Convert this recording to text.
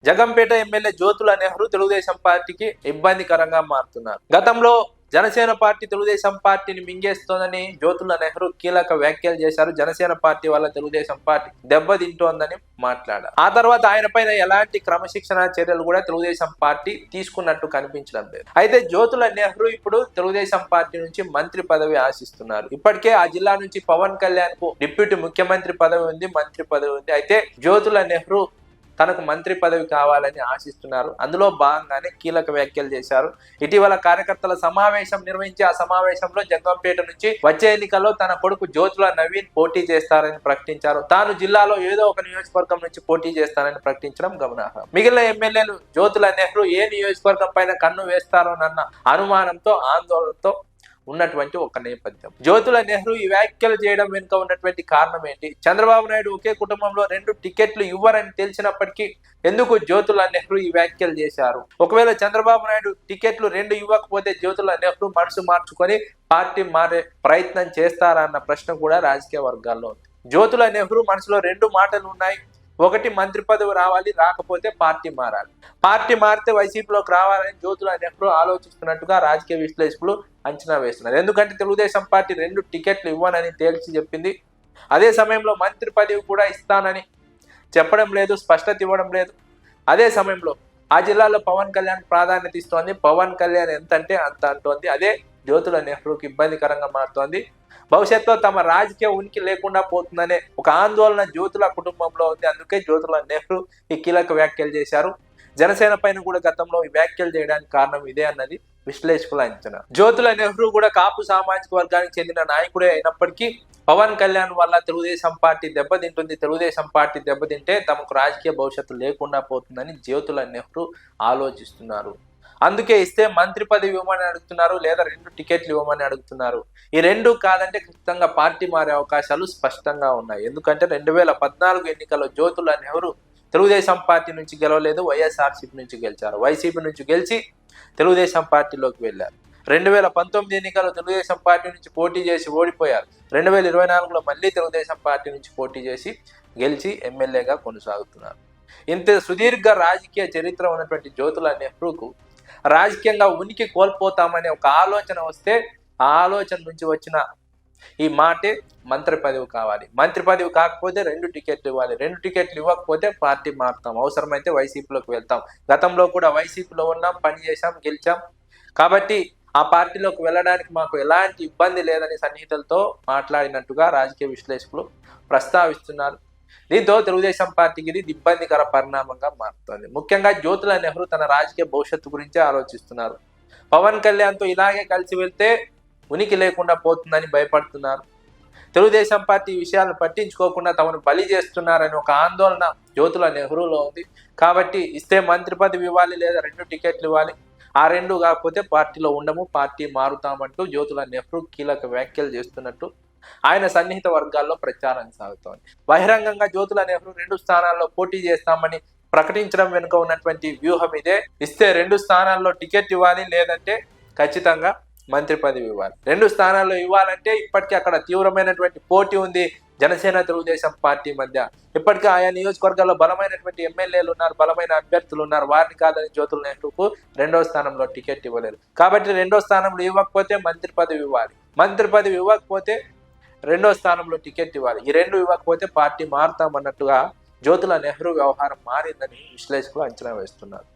Jaggampeta MLA Jyothula Nehru Telugu Desam పార్టీకి ఇబ్బందికరంగా మారుతున్నారు. గతంలో జనసేన పార్టీ తెలుగుదేశం పార్టీని మింగేస్తోందని జ్యోతుల నెహ్రూ కీలక వ్యాఖ్యలు చేశారు. జనసేన పార్టీ వల్ల తెలుగుదేశం పార్టీ దెబ్బతింటోందని మాట్లాడారు. ఆ తర్వాత ఆయన పైన ఎలాంటి క్రమశిక్షణ చర్యలు కూడా తెలుగుదేశం పార్టీ తీసుకున్నట్టు కనిపించడం లేదు. అయితే జ్యోతుల నెహ్రూ ఇప్పుడు తెలుగుదేశం పార్టీ నుంచి మంత్రి పదవి ఆశిస్తున్నారు. ఇప్పటికే ఆ జిల్లా నుంచి పవన్ కళ్యాణ్ కు డిప్యూటీ ముఖ్యమంత్రి పదవి ఉంది, మంత్రి పదవి ఉంది. అయితే జ్యోతుల నెహ్రూ తనకు మంత్రి పదవి కావాలని ఆశిస్తున్నారు. అందులో భాగంగానే కీలక వ్యాఖ్యలు చేశారు. ఇటీవల కార్యకర్తల సమావేశం నిర్వహించి ఆ సమావేశంలో జగ్గంపేట నుంచి వచ్చే ఎన్నికల్లో తన కొడుకు జ్యోతుల నవీన్ పోటీ చేస్తారని ప్రకటించారు. తాను జిల్లాలో ఏదో ఒక నియోజకవర్గం నుంచి పోటీ చేస్తానని ప్రకటించడం గమనార్హం. మిగిలిన ఎమ్మెల్యేలు జ్యోతుల నెహ్రూ ఏ నియోజకవర్గం పైన కన్ను వేస్తారోనన్న అనుమానంతో ఆందోళనతో ఉన్నటువంటి ఒక నేపథ్యం. జ్యోతుల నెహ్రూ ఈ వ్యాఖ్యలు చేయడం వెనుక ఉన్నటువంటి కారణం ఏంటి? చంద్రబాబు నాయుడు ఒకే కుటుంబంలో 2 టికెట్లు ఇవ్వరని తెలిసినప్పటికీ ఎందుకు జ్యోతుల నెహ్రూ ఈ వ్యాఖ్యలు చేశారు? ఒకవేళ చంద్రబాబు నాయుడు టికెట్లు 2 ఇవ్వకపోతే జ్యోతుల నెహ్రూ మనసు మార్చుకొని పార్టీ మారే ప్రయత్నం చేస్తారా అన్న ప్రశ్న కూడా రాజకీయ వర్గాల్లో ఉంది. జ్యోతుల నెహ్రూ మనసులో 2 మాటలు ఉన్నాయి. ఒకటి, మంత్రి పదవి రావాలి, రాకపోతే పార్టీ మారాలి. పార్టీ మారితే వైసీపీలోకి రావాలని జ్యోతుల నెహ్రూ ఆలోచిస్తున్నట్టుగా రాజకీయ విశ్లేషకులు అంచనా వేస్తున్నారు. ఎందుకంటే తెలుగుదేశం పార్టీ 2 టికెట్లు ఇవ్వనని తేల్చి చెప్పింది. అదే సమయంలో మంత్రి పదవి కూడా ఇస్తానని చెప్పడం లేదు, స్పష్టత ఇవ్వడం లేదు. అదే సమయంలో ఆ జిల్లాలో పవన్ కళ్యాణ్ ప్రాధాన్యత ఇస్తోంది. పవన్ కళ్యాణ్ ఎంత అంటే అంత అంటోంది. అదే జ్యోతుల నెహ్రూకి ఇబ్బందికరంగా మారుతోంది. భవిష్యత్తులో తమ రాజకీయ ఉనికి లేకుండా పోతుందనే ఒక ఆందోళన జ్యోతుల కుటుంబంలో ఉంది. అందుకే జ్యోతుల నెహ్రూ ఈ కీలక వ్యాఖ్యలు చేశారు. జనసేన పైన కూడా గతంలో ఈ వ్యాఖ్యలు చేయడానికి కారణం ఇదే అన్నది విశ్లేషకుల అంచనా. జ్యోతుల నెహ్రూ కూడా కాపు సామాజిక వర్గానికి చెందిన నాయకుడే అయినప్పటికీ పవన్ కళ్యాణ్ వల్ల తెలుగుదేశం పార్టీ దెబ్బతింటుంది. తెలుగుదేశం పార్టీ దెబ్బతింటే తమకు రాజకీయ భవిష్యత్తు లేకుండా పోతుందని జ్యోతుల నెహ్రూ ఆలోచిస్తున్నారు. అందుకే ఇస్తే మంత్రి పదవి ఇవ్వమని అడుగుతున్నారు, లేదా 2 టికెట్లు ఇవ్వమని అడుగుతున్నారు. ఈ 2 కాదంటే ఖచ్చితంగా పార్టీ మారే అవకాశాలు స్పష్టంగా ఉన్నాయి. ఎందుకంటే 2014 ఎన్నికల్లో జ్యోతుల నెహ్రూ తెలుగుదేశం పార్టీ నుంచి గెలవలేదు, వైఎస్ఆర్సీపీ నుంచి గెలిచారు. వైసీపీ నుంచి గెలిచి తెలుగుదేశం పార్టీలోకి వెళ్ళారు. 2019 ఎన్నికల్లో తెలుగుదేశం పార్టీ నుంచి పోటీ చేసి ఓడిపోయారు. 2024లో మళ్ళీ తెలుగుదేశం పార్టీ నుంచి పోటీ చేసి గెలిచి ఎమ్మెల్యేగా కొనసాగుతున్నారు. ఇంత సుదీర్ఘ రాజకీయ చరిత్ర ఉన్నటువంటి జ్యోతుల నెహ్రూకు రాజకీయంగా ఉనికి కోల్పోతామనే ఒక ఆలోచన వస్తే ఆ ఆలోచన నుంచి వచ్చిన ఈ మాటే మంత్రి పదవి కావాలి. మంత్రి పదవి కాకపోతే 2 టికెట్లు ఇవ్వాలి. 2 టికెట్లు ఇవ్వకపోతే పార్టీ మారుతాం, అవసరమైతే వైసీపీలోకి వెళ్తాం. గతంలో కూడా వైసీపీలో ఉన్నాం, పని చేశాం, గెలిచాం. కాబట్టి ఆ పార్టీలోకి వెళ్ళడానికి మాకు ఎలాంటి ఇబ్బంది లేదని సన్నిహితులతో మాట్లాడినట్టుగా రాజకీయ విశ్లేషకులు ప్రస్తావిస్తున్నారు. దీంతో తెలుగుదేశం పార్టీకి ఇది ఇబ్బందికర పరిణామంగా మారుతోంది. ముఖ్యంగా జ్యోతుల నెహ్రూ తన రాజకీయ భవిష్యత్తు గురించే ఆలోచిస్తున్నారు. పవన్ కళ్యాణ్తో ఇలాగే కలిసి వెళ్తే ఉనికి లేకుండా పోతుందని భయపడుతున్నారు. తెలుగుదేశం పార్టీ విషయాలను పట్టించుకోకుండా తమను బలి చేస్తున్నారని ఒక ఆందోళన జ్యోతుల నెహ్రూలో ఉంది. కాబట్టి ఇస్తే మంత్రి పదవి ఇవ్వాలి, లేదా 2 టికెట్లు ఇవ్వాలి. ఆ 2 కాకపోతే పార్టీలో ఉండము, పార్టీ మారుతామంటూ జ్యోతుల నెహ్రూ కీలక వ్యాఖ్యలు చేస్తున్నట్టు ఆయన సన్నిహిత వర్గాల్లో ప్రచారం సాగుతోంది. బహిరంగంగా జ్యోతుల నెహ్రూ 2 స్థానాల్లో పోటీ చేస్తామని ప్రకటించడం వెనుక ఉన్నటువంటి వ్యూహం ఇదే. ఇస్తే 2 స్థానాల్లో టికెట్ ఇవ్వాలి, లేదంటే ఖచ్చితంగా మంత్రి పదవి ఇవ్వాలి. 2 స్థానాల్లో ఇవ్వాలంటే ఇప్పటికీ అక్కడ తీవ్రమైనటువంటి పోటీ ఉంది జనసేన తెలుగుదేశం పార్టీ మధ్య. ఇప్పటికే ఆయా నియోజకవర్గాల్లో బలమైనటువంటి ఎమ్మెల్యేలు ఉన్నారు, బలమైన అభ్యర్థులు ఉన్నారు. వారిని కాదని జ్యోతుల నెహ్రూకు 2వ స్థానంలో టికెట్ ఇవ్వలేరు. కాబట్టి 2వ స్థానంలో ఇవ్వకపోతే మంత్రి పదవి ఇవ్వాలి. మంత్రి పదవి ఇవ్వకపోతే 2వ స్థానంలో టికెట్ ఇవ్వాలి. ఈ 2 ఇవ్వకపోతే పార్టీ మారుతామన్నట్టుగా జ్యోతుల నెహ్రూ వ్యవహారం మారిందని విశ్లేషకులు అంచనా వేస్తున్నారు.